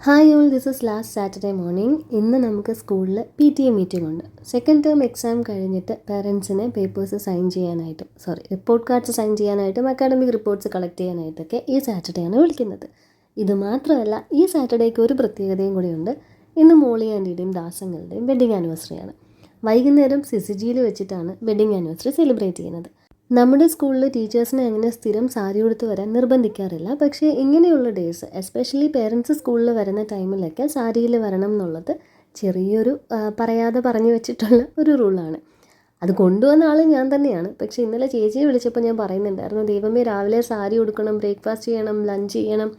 Hi all, this is last Saturday morning. ഇന്ന് നമുക്ക് സ്കൂളിൽ PTA മീറ്റിംഗ് ഉണ്ട്. സെക്കൻഡ് ടേം എക്സാം കഴിഞ്ഞിട്ട് പേരൻസിനെ പേപ്പേഴ്സ് സൈൻ ചെയ്യാനായിട്ടും റിപ്പോർട്ട് കാർഡ്സ് സൈൻ ചെയ്യാനായിട്ടും അക്കാഡമിക് റിപ്പോർട്ട്സ് കളക്ട് ചെയ്യാനായിട്ടൊക്കെ ഈ സാറ്റർഡേ ആണ് വിളിക്കുന്നത്. ഇത് മാത്രമല്ല, ഈ സാറ്റർഡേക്ക് ഒരു പ്രത്യേകതയും കൂടിയുണ്ട്. ഇന്ന് മോളി ആൻറ്റിയുടെയും ദാസങ്ങളുടെയും വെഡ്ഡിങ് ആനിവേഴ്സറിയാണ്. വൈകുന്നേരം സിസിജിയിൽ വെച്ചിട്ടാണ് വെഡ്ഡിങ് ആനിവേഴ്സറി സെലിബ്രേറ്റ് ചെയ്യുന്നത്. നമ്മുടെ സ്കൂളിൽ ടീച്ചേഴ്സിനെ അങ്ങനെ സ്ഥിരം സാരി ഉടുത്ത് വരാൻ നിർബന്ധിക്കാറില്ല. പക്ഷേ ഇങ്ങനെയുള്ള ഡേയ്സ്, എസ്പെഷ്യലി പേരൻസ് സ്കൂളിൽ വരുന്ന ടൈമിലൊക്കെ സാരിയിൽ വരണം എന്നുള്ളത് ചെറിയൊരു പറയാതെ പറഞ്ഞു വെച്ചിട്ടുള്ള ഒരു റൂളാണ്. അത് കൊണ്ടുവന്ന ആൾ ഞാൻ തന്നെയാണ്. പക്ഷേ ഇന്നലെ ചേച്ചിയെ വിളിച്ചപ്പോൾ ഞാൻ പറയുന്നുണ്ടായിരുന്നു, ദൈവമേ രാവിലെ സാരി ഉടുക്കണം, ബ്രേക്ക്ഫാസ്റ്റ് ചെയ്യണം, ലഞ്ച് ചെയ്യണം.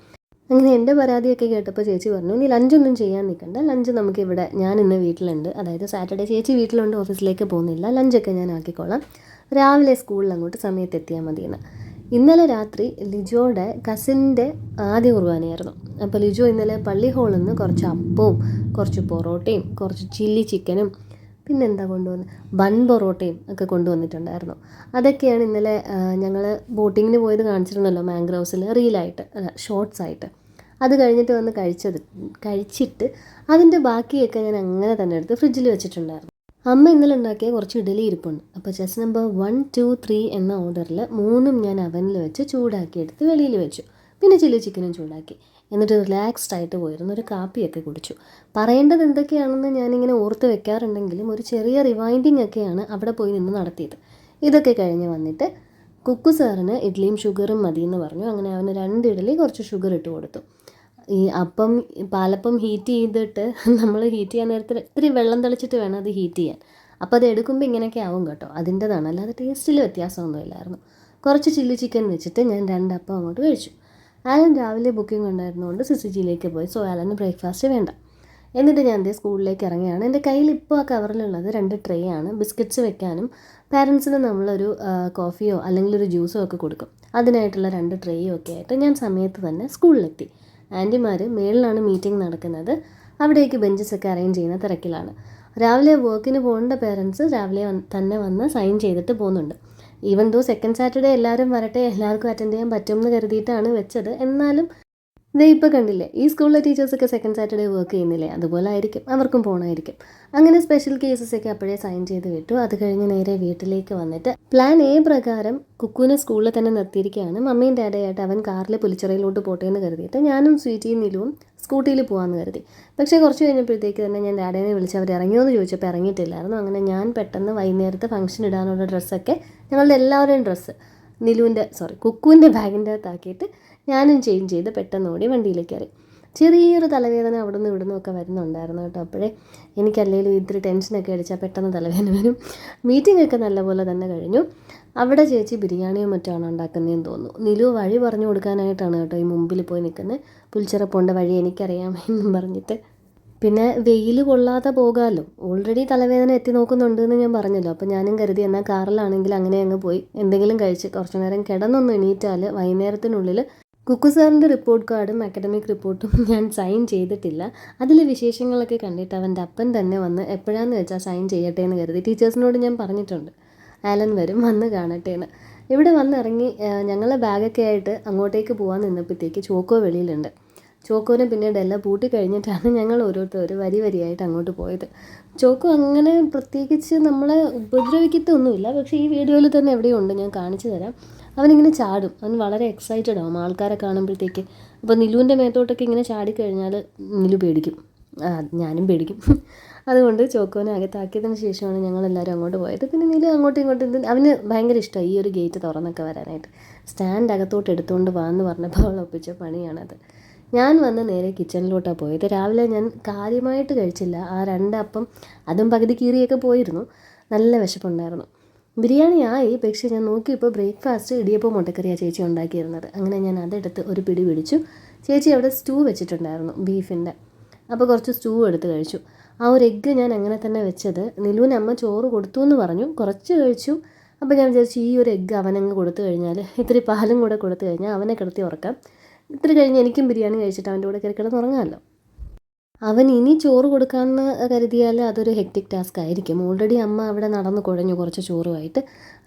അങ്ങനെ എൻ്റെ പരാതിയൊക്കെ കേട്ടപ്പോൾ ചേച്ചി പറഞ്ഞു, നീ ലഞ്ചൊന്നും ചെയ്യാൻ നിൽക്കണ്ട, ലഞ്ച് നമുക്കിവിടെ, ഞാൻ ഇന്ന് വീട്ടിലുണ്ട്, അതായത് സാറ്റർഡേ ചേച്ചി വീട്ടിലുണ്ട്, ഓഫീസിലേക്ക് പോകുന്നില്ല, ലഞ്ചൊക്കെ ഞാൻ ആക്കിക്കോളാം, രാവിലെ സ്കൂളിൽ അങ്ങോട്ട് സമയത്ത് എത്തിയാൽ മതിയെന്ന്. ഇന്നലെ രാത്രി ലിജോയുടെ കസിൻ്റെ ആദ്യ കുർബാനയായിരുന്നു. അപ്പോൾ ലിജോ ഇന്നലെ പള്ളി ഹാളിൽ നിന്ന് കുറച്ച് അപ്പവും കുറച്ച് പൊറോട്ടയും കുറച്ച് ചില്ലി ചിക്കനും പിന്നെന്താ കൊണ്ടുവന്ന് ബൺ പൊറോട്ടയും ഒക്കെ കൊണ്ടുവന്നിട്ടുണ്ടായിരുന്നു. അതൊക്കെയാണ് ഇന്നലെ ഞങ്ങൾ ബോട്ടിങ്ങിന് പോയത് കാണിച്ചിരുന്നല്ലോ, മാംഗ്രോവ്സിൽ റീലായിട്ട്, അല്ല ഷോർട്സ് ആയിട്ട്. അത് കഴിഞ്ഞിട്ട് വന്ന് കഴിച്ചിട്ട് അതിൻ്റെ ബാക്കിയൊക്കെ ഞാൻ അങ്ങനെ തന്നെ എടുത്ത് ഫ്രിഡ്ജിൽ വെച്ചിട്ടുണ്ടായിരുന്നു. അമ്മ ഇന്നലെ ഉണ്ടാക്കിയ കുറച്ച് ഇഡലി ഇരിപ്പുണ്ട്. അപ്പോൾ ചെസ് നമ്പർ 1, 2, 3 എന്ന ഓർഡറിൽ 3ഉം ഞാൻ അവനിൽ വെച്ച് ചൂടാക്കി എടുത്ത് വെളിയിൽ വെച്ചു. പിന്നെ ചില്ലി ചിക്കനും ചൂടാക്കി. എന്നിട്ട് റിലാക്സ്ഡ് ആയിട്ട് പോയിരുന്നു ഒരു കാപ്പിയൊക്കെ കുടിച്ചു. പറയേണ്ടത് എന്തൊക്കെയാണെന്ന് ഞാനിങ്ങനെ ഓർത്ത് വെക്കാറുണ്ടെങ്കിലും ഒരു ചെറിയ റിവൈൻഡിങ് ഒക്കെയാണ് അവിടെ പോയി നിന്ന് നടത്തിയത്. ഇതൊക്കെ കഴിഞ്ഞ് വന്നിട്ട് കുക്കു സാറിന് ഇഡ്ഡലിയും ഷുഗറും മതിയെന്ന് പറഞ്ഞു. അങ്ങനെ അവന് 2 ഇഡലി കുറച്ച് ഷുഗർ ഇട്ട് കൊടുത്തു. ഈ പാലപ്പം ഹീറ്റ് ചെയ്തിട്ട് നമ്മൾ ഹീറ്റ് ചെയ്യാൻ നേരത്തിൽ ഇത്തിരി വെള്ളം തളിച്ചിട്ട് വേണം അത് ഹീറ്റ് ചെയ്യാൻ. അപ്പോൾ അത് എടുക്കുമ്പോൾ ഇങ്ങനെയൊക്കെ ആവും കേട്ടോ, അതിൻ്റെതാണ്, അല്ലാതെ ടേസ്റ്റിൽ വ്യത്യാസമൊന്നുമില്ലായിരുന്നു. കുറച്ച് ചില്ലി ചിക്കൻ വെച്ചിട്ട് ഞാൻ 2 അപ്പം അങ്ങോട്ട് കഴിച്ചു. ആലൻ രാവിലെ ബുക്കിംഗ് ഉണ്ടായിരുന്നതുകൊണ്ട് സിസിജിയിലേക്ക് പോയി. സോ ആലന് ബ്രേക്ക്ഫാസ്റ്റ് വേണ്ട. എന്നിട്ട് ഞാൻ സ്കൂളിലേക്ക് ഇറങ്ങിയാണ്. എൻ്റെ കയ്യിൽ ഇപ്പോൾ ആ കവറിലുള്ളത് 2 ട്രേ ആണ്. ബിസ്ക്കറ്റ്സ് വെക്കാനും പാരൻസിന് നമ്മളൊരു കോഫിയോ അല്ലെങ്കിൽ ഒരു ജ്യൂസോ ഒക്കെ കൊടുക്കും. അതിനായിട്ടുള്ള 2 ട്രേയും ഒക്കെ ആയിട്ട് ഞാൻ സമയത്ത് തന്നെ സ്കൂളിലെത്തി. ആൻറ്റിമാർ മേളിലാണ് മീറ്റിംഗ് നടക്കുന്നത്. അവിടേക്ക് ബെഞ്ചസൊക്കെ അറേഞ്ച് ചെയ്യുന്ന തിരക്കിലാണ്. രാവിലെ വർക്കിന് പോകേണ്ട പേരൻസ് രാവിലെ തന്നെ വന്ന് സൈൻ ചെയ്തിട്ട് പോകുന്നുണ്ട്. ഈവൻ ദോ സെക്കൻഡ് സാറ്റർഡേ എല്ലാവരും വരട്ടെ, എല്ലാവർക്കും അറ്റൻഡ് ചെയ്യാൻ പറ്റുമെന്ന് കരുതിയിട്ടാണ് വെച്ചത്. എന്നാലും ഇപ്പോൾ കണ്ടില്ലേ, ഈ സ്കൂളിലെ ടീച്ചേഴ്സൊക്കെ സെക്കൻഡ് സാറ്റർഡേ വർക്ക് ചെയ്യുന്നില്ലേ, അതുപോലെ ആയിരിക്കും അവർക്കും പോകണമായിരിക്കും. അങ്ങനെ സ്പെഷ്യൽ കേസസൊക്കെ അപ്പോഴേ സൈൻ ചെയ്ത് വിട്ടു. അത് കഴിഞ്ഞ് നേരെ വീട്ടിലേക്ക് വന്നിട്ട് പ്ലാൻ എ പ്രകാരം കുക്കുവിനെ സ്കൂളിൽ തന്നെ നിർത്തിയിരിക്കുകയാണ്. മമ്മിയും ഡാഡയായിട്ട് അവൻ കാറിൽ പുലിച്ചിറയിലോട്ട് പോട്ടെ എന്ന് കരുതിയിട്ട് ഞാനും സ്വീറ്റിയും നിലുവും സ്കൂട്ടിയിൽ പോകാമെന്ന് കരുതി. പക്ഷേ കുറച്ച് കഴിഞ്ഞപ്പോഴത്തേക്ക് തന്നെ ഞാൻ ഡാഡേനെ വിളിച്ച് അവർ ഇറങ്ങിയോ എന്ന് ചോദിച്ചപ്പോൾ ഇറങ്ങിയിട്ടില്ലായിരുന്നു. അങ്ങനെ ഞാൻ പെട്ടെന്ന് വൈകുന്നേരത്തെ ഫംഗ്ഷൻ ഇടാനുള്ള ഡ്രസ്സൊക്കെ, ഞങ്ങളുടെ എല്ലാവരുടെയും ഡ്രസ്സ് കുക്കുവിൻ്റെ ബാഗിൻ്റെ അകത്താക്കിയിട്ട് ഞാനും ചേഞ്ച് ചെയ്ത് പെട്ടെന്ന് ഓടി വണ്ടിയിലേക്ക് കയറി. ചെറിയൊരു തലവേദന അവിടെ നിന്ന് ഇവിടെ നിന്നൊക്കെ വരുന്നുണ്ടായിരുന്നു കേട്ടോ. അപ്പോഴേ എനിക്കല്ലെങ്കിലും ഇത്തിരി ടെൻഷനൊക്കെ അടിച്ചാൽ പെട്ടെന്ന് തലവേദന വരും. മീറ്റിംഗ് ഒക്കെ നല്ലപോലെ തന്നെ കഴിഞ്ഞു. അവിടെ ചേച്ചി ബിരിയാണിയോ മറ്റാണ് ഉണ്ടാക്കുന്നതെന്ന് തോന്നുന്നു. നിലു വഴി പറഞ്ഞു കൊടുക്കാനായിട്ടാണ് കേട്ടോ ഈ മുമ്പിൽ പോയി നിൽക്കുന്നത്. പുൽച്ചിറപ്പോണ്ട വഴി എനിക്കറിയാം എന്നും പറഞ്ഞിട്ട്. പിന്നെ വെയിൽ കൊള്ളാതെ പോകാമല്ലോ, ഓൾറെഡി തലവേദന എത്തി നോക്കുന്നുണ്ട് എന്ന് ഞാൻ പറഞ്ഞല്ലോ. അപ്പോൾ ഞാനും കരുതി എന്നാൽ കാറിലാണെങ്കിൽ അങ്ങനെ അങ്ങ് പോയി എന്തെങ്കിലും കഴിച്ച് കുറച്ചു നേരം കിടന്നൊന്ന് എണീറ്റാൽ വൈകുന്നേരത്തിനുള്ളിൽ കുക്കു സാറിൻ്റെ റിപ്പോർട്ട് കാർഡും അക്കാഡമിക് റിപ്പോർട്ടും ഞാൻ സൈൻ ചെയ്തിട്ടില്ല. അതിൽ വിശേഷങ്ങളൊക്കെ കണ്ടിട്ട് അവൻ്റെ അപ്പൻ തന്നെ വന്ന് എപ്പോഴാന്ന് വെച്ചാൽ സൈൻ ചെയ്യട്ടെ എന്ന് കരുതി. ടീച്ചേഴ്സിനോട് ഞാൻ പറഞ്ഞിട്ടുണ്ട് ആലൻ വരും, വന്ന് കാണട്ടെ എന്ന്. ഇവിടെ വന്നിറങ്ങി ഞങ്ങൾ ബാഗൊക്കെ ആയിട്ട് അങ്ങോട്ടേക്ക് പോകാൻ നിന്നപ്പോഴത്തേക്ക് ചോക്കോ വെളിയിലുണ്ട്. ചോക്കോനെ പിന്നീട് എല്ലാം പൂട്ടി കഴിഞ്ഞിട്ടാണ് ഞങ്ങൾ ഓരോരുത്തർ വരിയായിട്ട് അങ്ങോട്ട് പോയത്. ചോക്കോ അങ്ങനെ പ്രത്യേകിച്ച് നമ്മളെ ഉപദ്രവിക്കത്തൊന്നുമില്ല. പക്ഷേ ഈ വീഡിയോയിൽ തന്നെ എവിടെയോ ഉണ്ട്, ഞാൻ കാണിച്ചു തരാം. അവനിങ്ങനെ ചാടും, അവൻ വളരെ എക്സൈറ്റഡ് ആവും ആൾക്കാരെ കാണുമ്പോഴത്തേക്ക്. അപ്പോൾ നിലുവിൻ്റെ മേത്തോട്ടൊക്കെ ഇങ്ങനെ ചാടിക്കഴിഞ്ഞാൽ നിലു പേടിക്കും, ഞാനും പേടിക്കും. അതുകൊണ്ട് ചോക്കോനെ അകത്താക്കിയതിന് ശേഷമാണ് ഞങ്ങളെല്ലാവരും അങ്ങോട്ട് പോയത്. പിന്നെ നിലു അങ്ങോട്ടും ഇങ്ങോട്ടും, അവന് ഭയങ്കര ഇഷ്ടമായി ഈ ഒരു ഗേറ്റ് തുറന്നൊക്കെ വരാനായിട്ട്. സ്റ്റാൻഡ് അകത്തോട്ട് എടുത്തുകൊണ്ട് വാന്ന് പറഞ്ഞപ്പോൾ അവൾ ഒപ്പിച്ച പണിയാണത്. ഞാൻ വന്ന് നേരെ കിച്ചണിലോട്ടാണ് പോയത്. രാവിലെ ഞാൻ കാര്യമായിട്ട് കഴിച്ചില്ല. ആ 2 അപ്പം അതും പകുതി കീറിയൊക്കെ പോയിരുന്നു. നല്ല വിശപ്പുണ്ടായിരുന്നു. ബിരിയാണി ആയി, പക്ഷേ ഞാൻ നോക്കിയപ്പോൾ ബ്രേക്ക്ഫാസ്റ്റ് ഇടിയപ്പം മുട്ടക്കറിയാണ് ചേച്ചി ഉണ്ടാക്കിയിരുന്നത്. അങ്ങനെ ഞാൻ അതെടുത്ത് ഒരു പിടി പിടിച്ചു. ചേച്ചി അവിടെ സ്റ്റൂ വെച്ചിട്ടുണ്ടായിരുന്നു ബീഫിൻ്റെ, അപ്പോൾ കുറച്ച് സ്റ്റൂ എടുത്ത് കഴിച്ചു. ആ ഒരു എഗ്ഗ് ഞാൻ അങ്ങനെ തന്നെ വെച്ചത്. നിലുവിന് അമ്മ ചോറ് കൊടുത്തു എന്ന് പറഞ്ഞു, കുറച്ച് കഴിച്ചു. അപ്പോൾ ഞാൻ വിചാരിച്ചു ഈ ഒരു എഗ്ഗ് അവനങ്ങ് കൊടുത്തു കഴിഞ്ഞാൽ, ഇത്തിരി പാലും കൂടെ കൊടുത്തു കഴിഞ്ഞാൽ അവനെ കിടത്തി ഉറക്കാം. ഇത്തിരി കഴിഞ്ഞ് എനിക്കും ബിരിയാണി കഴിച്ചിട്ട് അവൻ്റെ കൂടെ കയറി കിടന്നുറങ്ങാമല്ലോ. അവൻ ഇനി ചോറ് കൊടുക്കാമെന്ന് കരുതിയാൽ അതൊരു ഹെക്റ്റിക് ടാസ്ക് ആയിരിക്കും. ഓൾറെഡി അമ്മ അവിടെ നടന്ന് കുഴഞ്ഞു കുറച്ച് ചോറുമായിട്ട്.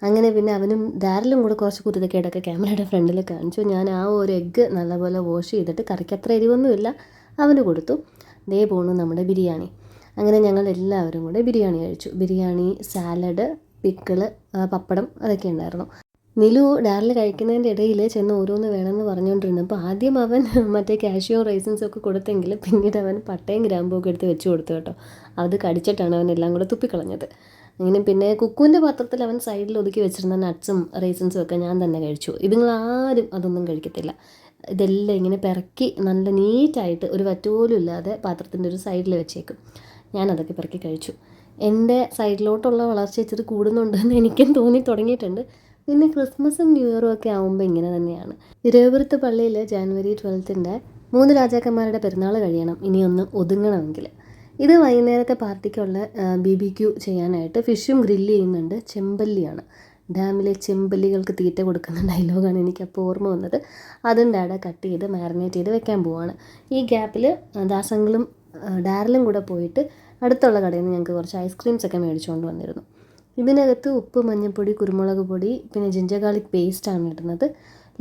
അങ്ങനെ പിന്നെ അവനും ഡാരലും കൂടെ കുറച്ച് കുരുത്തക്കേടൊക്കെ ക്യാമറയുടെ ഫ്രണ്ടിൽ കാണിച്ചു. ഞാൻ ആ ഒരു എഗ്ഗ് നല്ലപോലെ വാഷ് ചെയ്തിട്ട്, കറിക്ക് അത്ര എരിവൊന്നുമില്ല, അവന് കൊടുത്തു. ദേ പോണു നമ്മുടെ ബിരിയാണി. അങ്ങനെ ഞങ്ങൾ എല്ലാവരും കൂടെ ബിരിയാണി കഴിച്ചു. ബിരിയാണി, സാലഡ്, പിക്കിള്, പപ്പടം അതൊക്കെ ഉണ്ടായിരുന്നു. നിലു ഡാറിൽ കഴിക്കുന്നതിൻ്റെ ഇടയിൽ ചെന്ന് ഓരോന്ന് വേണമെന്ന് പറഞ്ഞുകൊണ്ടിരുന്നപ്പോൾ ആദ്യം അവൻ മറ്റേ കാഷ്യോ റൈസിൻസും ഒക്കെ കൊടുത്തെങ്കിലും പിന്നീട് അവൻ പട്ടയും ഗ്രാമ്പും ഒക്കെ എടുത്ത് വെച്ച് കൊടുത്തു കേട്ടോ. അത് കടിച്ചിട്ടാണ് അവൻ എല്ലാം കൂടെ തുപ്പിക്കളഞ്ഞത്. അങ്ങനെ പിന്നെ കുക്കുവിൻ്റെ പാത്രത്തിൽ അവൻ സൈഡിൽ ഒതുക്കി വെച്ചിരുന്ന നട്ട്സും റൈസിൻസും ഒക്കെ ഞാൻ തന്നെ കഴിച്ചു. ഇതുങ്ങളാരും അതൊന്നും കഴിക്കത്തില്ല. ഇതെല്ലാം ഇങ്ങനെ പിറക്കി നല്ല നീറ്റായിട്ട് ഒരു വറ്റുപോലും ഇല്ലാതെ പാത്രത്തിൻ്റെ ഒരു സൈഡിൽ വെച്ചേക്കും. ഞാനതൊക്കെ പിറക്കി കഴിച്ചു. എൻ്റെ സൈഡിലോട്ടുള്ള വളർച്ച ഇച്ചിരി കൂടുന്നുണ്ടെന്ന് എനിക്കും തോന്നി തുടങ്ങിയിട്ടുണ്ട്. പിന്നെ ക്രിസ്മസും ന്യൂ ഇയറും ഒക്കെ ആകുമ്പോൾ ഇങ്ങനെ തന്നെയാണ്. ഇരവിപുരത്ത് പള്ളിയിൽ ജാനുവരി 12 3 രാജാക്കന്മാരുടെ പെരുന്നാൾ കഴിയണം ഇനിയൊന്ന് ഒതുങ്ങണമെങ്കിൽ. ഇത് വൈകുന്നേരത്തെ പാർട്ടിക്കുള്ള BBQ ചെയ്യാനായിട്ട് ഫിഷും ഗ്രില്ല് ചെയ്യുന്നുണ്ട്. ചെമ്പല്ലിയാണ്, ഡാമിലെ ചെമ്പല്ലികൾക്ക് തീറ്റ കൊടുക്കുന്ന ഡയലോഗാണ് എനിക്കപ്പോൾ ഓർമ്മ വന്നത്. അതും ഡാഡ കട്ട് ചെയ്ത് മാരിനേറ്റ് ചെയ്ത് വെക്കാൻ പോവാണ്. ഈ ഗ്യാപ്പിൽ ദാസങ്ങളും ഡാരലും കൂടെ പോയിട്ട് അടുത്തുള്ള കടയിൽ നിന്ന് ഞങ്ങൾക്ക് കുറച്ച് ഐസ്ക്രീംസൊക്കെ മേടിച്ചുകൊണ്ട് വന്നിരുന്നു. ഇതിനകത്ത് ഉപ്പ്, മഞ്ഞൾപ്പൊടി, കുരുമുളക് പൊടി, പിന്നെ ജിഞ്ചർ ഗാർലിക് പേസ്റ്റാണ് ഇടുന്നത്.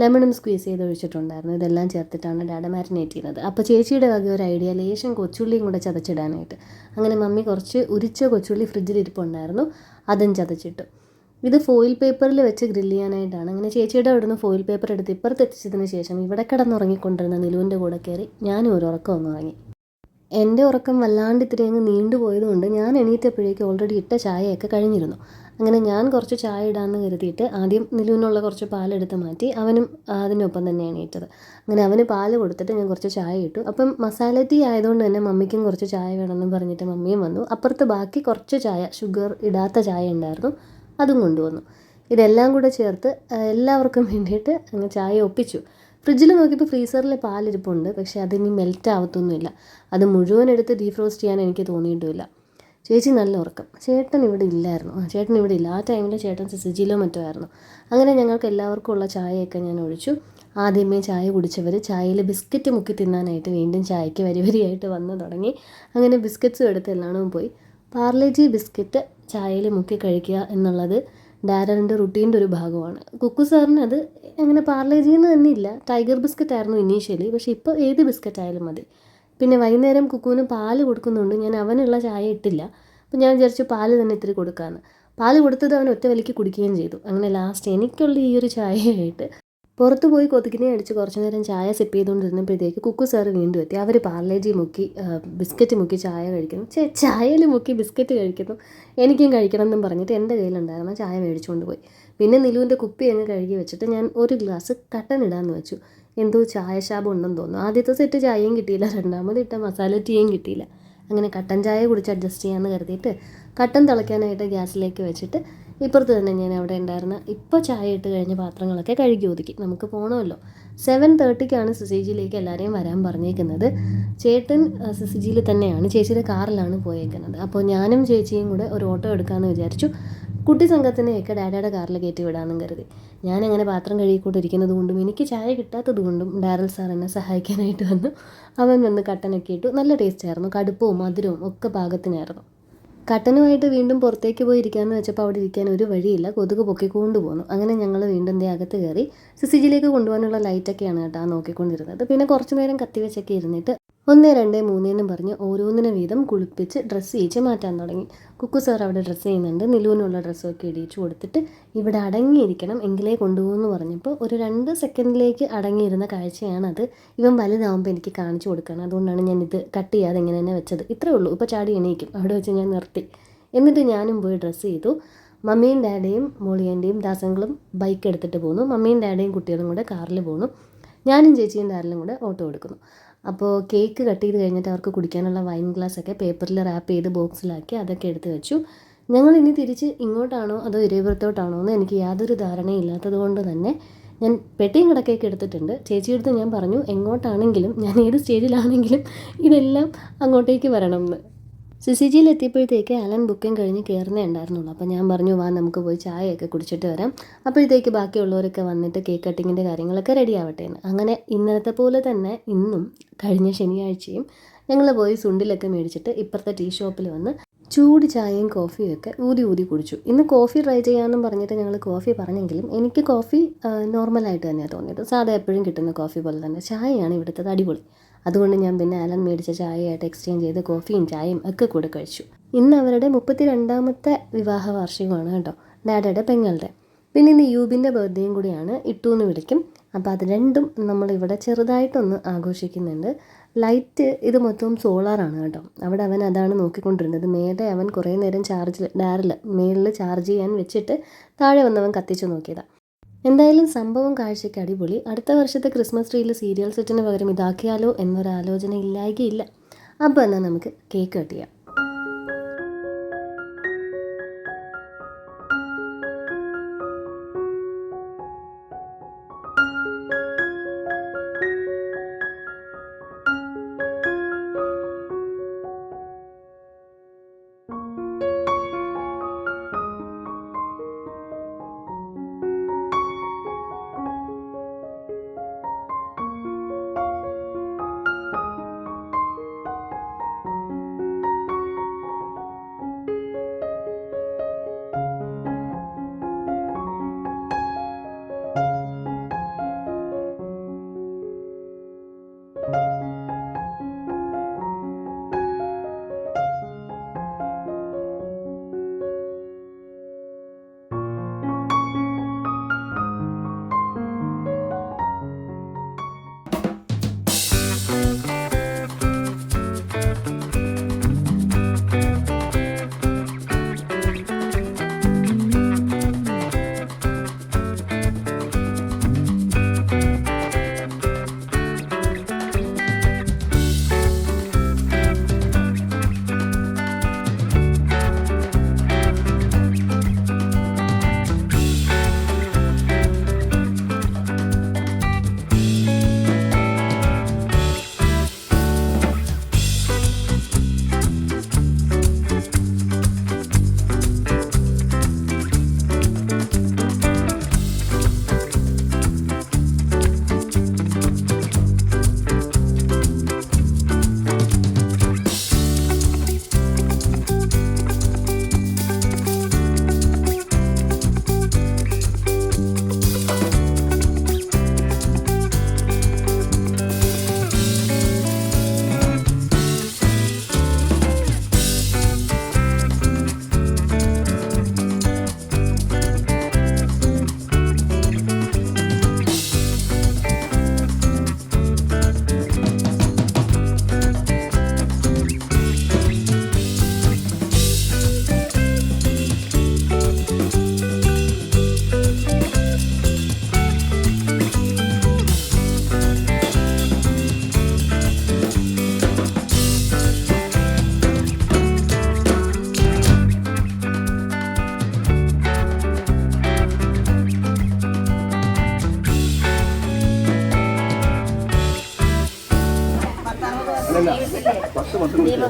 ലെമണും സ്ക്വീസ് ചെയ്ത് ഒഴിച്ചിട്ടുണ്ടായിരുന്നു. ഇതെല്ലാം ചേർത്തിട്ടാണ് ഡാഡ മാരിനേറ്റ് ചെയ്യുന്നത്. അപ്പോൾ ചേച്ചിയുടെ വക ഒരു ഐഡിയ, ലേശം കൊച്ചുള്ളിയും കൂടെ ചതച്ചിടാനായിട്ട്. അങ്ങനെ മമ്മി കുറച്ച് ഉരിച്ച കൊച്ചുള്ളി ഫ്രിഡ്ജിൽ ഇരിപ്പുണ്ടായിരുന്നു, അതും ചതച്ചിട്ടു. ഇത് ഫോയിൽ പേപ്പറിൽ വെച്ച് ഗ്രില്ല് ചെയ്യാനായിട്ടാണ്. അങ്ങനെ ചേച്ചിയുടെ അവിടെ നിന്ന് ഫോയിൽ പേപ്പർ എടുത്ത് ഇപ്പുറത്ത് എത്തിച്ചതിന് ശേഷം ഇവിടെ കിടന്നുറങ്ങിക്കൊണ്ടിരുന്ന നിലുവിൻ്റെ കൂടെ കയറി ഞാനും ഒരു ഉറക്കം ഒന്ന് ഉറങ്ങി. എൻ്റെ ഉറക്കം വല്ലാണ്ട് ഇത്തിരി അങ്ങ് നീണ്ടുപോയതുകൊണ്ട് ഞാൻ എണീറ്റപ്പോഴേക്കും ഓൾറെഡി ഇട്ട ചായയൊക്കെ കഴിഞ്ഞിരുന്നു. അങ്ങനെ ഞാൻ കുറച്ച് ചായ ഇടാമെന്ന് കരുതിയിട്ട് ആദ്യം നിലുവിനുള്ള കുറച്ച് പാലെടുത്ത് മാറ്റി. അവനും അതിനൊപ്പം തന്നെ എണീറ്റത്. അങ്ങനെ അവന് പാല് കൊടുത്തിട്ട് ഞാൻ കുറച്ച് ചായ ഇട്ടു. അപ്പം മസാല ടീ ആയതുകൊണ്ട് തന്നെ മമ്മിക്കും കുറച്ച് ചായ വേണമെന്ന് പറഞ്ഞിട്ട് മമ്മിയും വന്നു. അപ്പുറത്ത് ബാക്കി കുറച്ച് ചായ, ഷുഗർ ഇടാത്ത ചായ ഉണ്ടായിരുന്നു, അതും കൊണ്ടുവന്നു. ഇതെല്ലാം കൂടെ ചേർത്ത് എല്ലാവർക്കും വേണ്ടിയിട്ട് അങ്ങ് ചായ ഒപ്പിച്ചു. ഫ്രിഡ്ജിൽ നോക്കിയപ്പോൾ ഫ്രീസറിൽ പാലിരിപ്പുണ്ട്, പക്ഷേ അതിനി മെൽറ്റ് ആവത്തൊന്നുമില്ല. അത് മുഴുവൻ എടുത്ത് ഡീഫ്രോസ്റ്റ് ചെയ്യാൻ എനിക്ക് തോന്നിയിട്ടുമില്ല. ചേച്ചി നല്ല ഉറക്കം. ചേട്ടൻ ഇവിടെ ഇല്ലായിരുന്നു. ചേട്ടൻ ഇവിടെ ഇല്ല. ആ ടൈമിൽ ചേട്ടൻ സിസിജിയിലോ മറ്റോ ആയിരുന്നു. അങ്ങനെ ഞങ്ങൾക്ക് എല്ലാവർക്കും ഉള്ള ചായയൊക്കെ ഞാൻ ഒഴിച്ചു. ആദ്യമേ ചായ കുടിച്ചവർ ചായയിൽ ബിസ്ക്കറ്റ് മുക്കി തിന്നാനായിട്ട് വീണ്ടും ചായയ്ക്ക് വരിയായിട്ട് വന്നു തുടങ്ങി. അങ്ങനെ ബിസ്ക്കറ്റ്സും എടുത്ത് എല്ലാണവും പോയി. പാർലേജി ബിസ്ക്കറ്റ് ചായയിൽ മുക്കി കഴിക്കുക എന്നുള്ളത് ഡാരലിൻ്റെ റുട്ടീൻ്റെ ഒരു ഭാഗമാണ്. കുക്കു സാറിന് അത് അങ്ങനെ പാർലേജിന്ന് തന്നെ ഇല്ല, ടൈഗർ ബിസ്ക്കറ്റ് ആയിരുന്നു ഇനീഷ്യലി, പക്ഷേ ഇപ്പോൾ ഏത് ബിസ്ക്കറ്റ് ആയാലും മതി. പിന്നെ വൈകുന്നേരം കുക്കുവിന് പാല് കൊടുക്കുന്നുണ്ട്. ഞാൻ അവനുള്ള ചായ ഇട്ടില്ല. അപ്പോൾ ഞാൻ വിചാരിച്ചു പാല് തന്നെ ഇത്തിരി കൊടുക്കാമെന്ന്. പാല് കൊടുത്തത് അവൻ ഒറ്റ വലിക്ക് കുടിക്കുകയും ചെയ്തു. അങ്ങനെ ലാസ്റ്റ് എനിക്കുള്ള ഈ ഒരു ചായയായിട്ട് പുറത്ത് പോയി കൊതുകിനെ അടിച്ച് കുറച്ച് നേരം ചായ സിപ്പ് ചെയ്തുകൊണ്ടിരുന്നപ്പോഴത്തേക്ക് കുക്കു സാറ് വീണ്ടും എത്തി. അവർ പാർലേജി മുക്കി ബിസ്ക്കറ്റ് മുക്കി ചായ കഴിക്കുന്നു. ചായയിൽ മുക്കി ബിസ്ക്കറ്റ് കഴിക്കുന്നു. എനിക്കും കഴിക്കണം എന്നും പറഞ്ഞിട്ട് എൻ്റെ കയ്യിലുണ്ടായിരുന്ന ചായ മേടിച്ചുകൊണ്ട് പോയി. പിന്നെ നിലുവിൻ്റെ കുപ്പി അങ്ങ് കഴുകി വെച്ചിട്ട് ഞാൻ ഒരു ഗ്ലാസ് കട്ടൻ ഇടാമെന്ന് വെച്ചു. എന്തോ ചായശാപം ഉണ്ടെന്ന് തോന്നുന്നു. ആദ്യത്തെ സെറ്റ് ചായയും കിട്ടിയില്ല, രണ്ടാമത് ഇട്ട മസാല ടീയും കിട്ടിയില്ല. അങ്ങനെ കട്ടൻ ചായ കുടിച്ച് അഡ്ജസ്റ്റ് ചെയ്യാമെന്ന് കരുതിയിട്ട് കട്ടൻ തിളയ്ക്കാനായിട്ട് ഗ്യാസിലേക്ക് വെച്ചിട്ട് ഇപ്പുറത്ത് തന്നെ ഞാൻ അവിടെ ഉണ്ടായിരുന്ന ഇപ്പോൾ ചായ ഇട്ട് കഴിഞ്ഞ പാത്രങ്ങളൊക്കെ കഴുകി ഒതുക്കി. നമുക്ക് പോകണമല്ലോ. 7:30 സിസിജിയിലേക്ക് എല്ലാവരെയും വരാൻ പറഞ്ഞേക്കുന്നത്. ചേട്ടൻ സിസിജിയിൽ തന്നെയാണ്, ചേച്ചിയുടെ കാറിലാണ് പോയേക്കുന്നത്. അപ്പോൾ ഞാനും ചേച്ചിയും കൂടെ ഒരു ഓട്ടോ എടുക്കാമെന്ന് വിചാരിച്ചു. കുട്ടി സംഘത്തിനെയൊക്കെ ഡാഡയുടെ കാറിൽ കയറ്റി വിടാമെന്നും കരുതി. ഞാനങ്ങനെ പാത്രം കഴുകിക്കൊണ്ടിരിക്കുന്നത് കൊണ്ടും എനിക്ക് ചായ കിട്ടാത്തത് കൊണ്ടും ഡാരൽ സാർ എന്നെ സഹായിക്കാനായിട്ട് വന്നു. അവൻ വന്ന് കട്ടനൊക്കെ ഇട്ടു. നല്ല ടേസ്റ്റായിരുന്നു. കടുപ്പവും മധുരവും ഒക്കെ പാകത്തിനായിരുന്നു. കട്ടനുമായിട്ട് വീണ്ടും പുറത്തേക്ക് പോയി ഇരിക്കാമെന്ന് വെച്ചപ്പോൾ അവിടെ ഇരിക്കാൻ ഒരു വഴിയില്ല, കൊതുക് പൊക്കിക്കൊണ്ട് പോന്നു. അങ്ങനെ ഞങ്ങൾ വീണ്ടും അകത്ത് കയറി. സിസിജിയിലേക്ക് കൊണ്ടുപോകാനുള്ള ലൈറ്റൊക്കെയാണ് കേട്ടോ നോക്കിക്കൊണ്ടിരുന്നത്. പിന്നെ കുറച്ച് നേരം കത്തിവെച്ചൊക്കെ ഇരുന്നിട്ട് 1, 2, 3 എന്നും പറഞ്ഞ് ഓരോന്നിനെ വീതം കുളിപ്പിച്ച് ഡ്രസ്സ് ചെയ്യിച്ച് മാറ്റാൻ തുടങ്ങി. കുക്കു സാർ അവിടെ ഡ്രസ്സ് ചെയ്യുന്നുണ്ട്. നിലുവിനുള്ള ഡ്രസ്സൊക്കെ ഇടിയിച്ചു കൊടുത്തിട്ട് ഇവിടെ അടങ്ങിയിരിക്കണം എങ്കിലേ കൊണ്ടുപോകുമെന്ന് പറഞ്ഞപ്പോൾ ഒരു 2 സെക്കൻഡിലേക്ക് അടങ്ങിയിരുന്ന കാഴ്ചയാണത്. ഇവൻ വലുതാവുമ്പോൾ എനിക്ക് കാണിച്ചു കൊടുക്കണം. അതുകൊണ്ടാണ് ഞാൻ ഇത് കട്ട് ചെയ്യാതെ ഇങ്ങനെ തന്നെ വെച്ചത്. ഇത്രയേ ഉള്ളൂ. ഇപ്പോൾ ചാടി എണീക്കും. അവിടെ വെച്ച് ഞാൻ നിർത്തി. എന്നിട്ട് ഞാനും പോയി ഡ്രസ്സ് ചെയ്തു. മമ്മിയും ഡാഡയും മോളിയൻ്റെയും ദാസങ്ങളും ബൈക്ക് എടുത്തിട്ട് പോന്നു. മമ്മിയും ഡാഡയും കുട്ടികളും കൂടെ കാറിൽ പോന്നു. ഞാനും ചേച്ചിയും ഡാരലും കൂടെ ഓട്ടോ എടുക്കുന്നു. അപ്പോൾ കേക്ക് കട്ട് ചെയ്ത് കഴിഞ്ഞിട്ട് അവർക്ക് കുടിക്കാനുള്ള വൈൻ ഗ്ലാസ്സൊക്കെ പേപ്പറിൽ റാപ്പ് ചെയ്ത് ബോക്സിലാക്കി അതൊക്കെ എടുത്ത് വെച്ചു. ഞങ്ങൾ ഇനി തിരിച്ച് ഇങ്ങോട്ടാണോ അതോ ഇരവിപുരത്തോട്ടാണോ എന്ന് എനിക്ക് യാതൊരു ധാരണയില്ലാത്തത് കൊണ്ട് തന്നെ ഞാൻ പെട്ടിയും കിടക്കയൊക്കെ എടുത്തിട്ടുണ്ട്. ചേച്ചിയെടുത്ത് ഞാൻ പറഞ്ഞു എങ്ങോട്ടാണെങ്കിലും ഞാൻ ഏത് സ്റ്റേജിലാണെങ്കിലും ഇതെല്ലാം അങ്ങോട്ടേക്ക് വരണം എന്ന്. സിസിജിയിൽ എത്തിയപ്പോഴത്തേക്ക് അലൻ ബുക്കിംഗ് കഴിഞ്ഞ് കയറുന്നേ ഉണ്ടായിരുന്നുള്ളൂ. അപ്പോൾ ഞാൻ പറഞ്ഞു വാ നമുക്ക് പോയി ചായയൊക്കെ കുടിച്ചിട്ട് വരാം. അപ്പോഴത്തേക്ക് ബാക്കിയുള്ളവരൊക്കെ വന്നിട്ട് കേക്ക് കട്ടിങ്ങിൻ്റെ കാര്യങ്ങളൊക്കെ റെഡി ആവട്ടെ എന്ന്. അങ്ങനെ ഇന്നലത്തെ പോലെ തന്നെ ഇന്നും കഴിഞ്ഞ ശനിയാഴ്ചയും ഞങ്ങൾ പോയി സുണ്ടിലൊക്കെ മേടിച്ചിട്ട് ഇപ്പുറത്തെ ടീ ഷോപ്പിൽ വന്ന് ചൂട് ചായയും കോഫിയും ഒക്കെ ഊതി ഊതി കുടിച്ചു. ഇന്ന് കോഫി ട്രൈ ചെയ്യാമെന്നും പറഞ്ഞിട്ട് ഞങ്ങൾ കോഫി പറഞ്ഞെങ്കിലും എനിക്ക് കോഫി നോർമലായിട്ട് തന്നെയാണ് തോന്നിയത്. സാധാ എപ്പോഴും കിട്ടുന്ന കോഫി പോലെ തന്നെ. ചായയാണ് ഇവിടുത്തെ അടിപൊളി. അതുകൊണ്ട് ഞാൻ പിന്നെ അലൻ മേടിച്ച ചായയായിട്ട് എക്സ്ചേഞ്ച് ചെയ്ത് കോഫിയും ചായയും ഒക്കെ കൂടെ കഴിച്ചു. ഇന്ന് അവരുടെ 32ാമത്തെ വിവാഹ വാർഷികമാണ് കേട്ടോ, ഡാഡയുടെ പെങ്ങളുടെ. പിന്നെ ഇന്ന് യൂബിൻ്റെ ബർത്ത്ഡേയും കൂടിയാണ്. ഇട്ടു എന്ന് വിളിക്കും. അപ്പോൾ അത് രണ്ടും നമ്മളിവിടെ ചെറുതായിട്ടൊന്ന് ആഘോഷിക്കുന്നുണ്ട്. ലൈറ്റ് ഇത് മൊത്തം സോളാറാണ് കേട്ടോ. അവിടെ അവൻ അതാണ് നോക്കിക്കൊണ്ടിരുന്നത്. മേലെ അവൻ കുറേ നേരം ഡാറിൽ മേളിൽ ചാർജ് ചെയ്യാൻ വെച്ചിട്ട് താഴെ വന്നവൻ കത്തിച്ച് നോക്കിയതാണ്. എന്തായാലും സംഭവം കാഴ്ചയ്ക്ക് അടിപൊളി. അടുത്ത വർഷത്തെ ക്രിസ്മസ് ട്രീയിൽ സീരിയൽ സെറ്റിന് പകരം ഇതാക്കിയാലോ എന്നൊരാലോചന ഇല്ലായികയില്ല. അപ്പോൾ എന്നാൽ നമുക്ക് കേക്ക് കട്ട് ചെയ്യാം.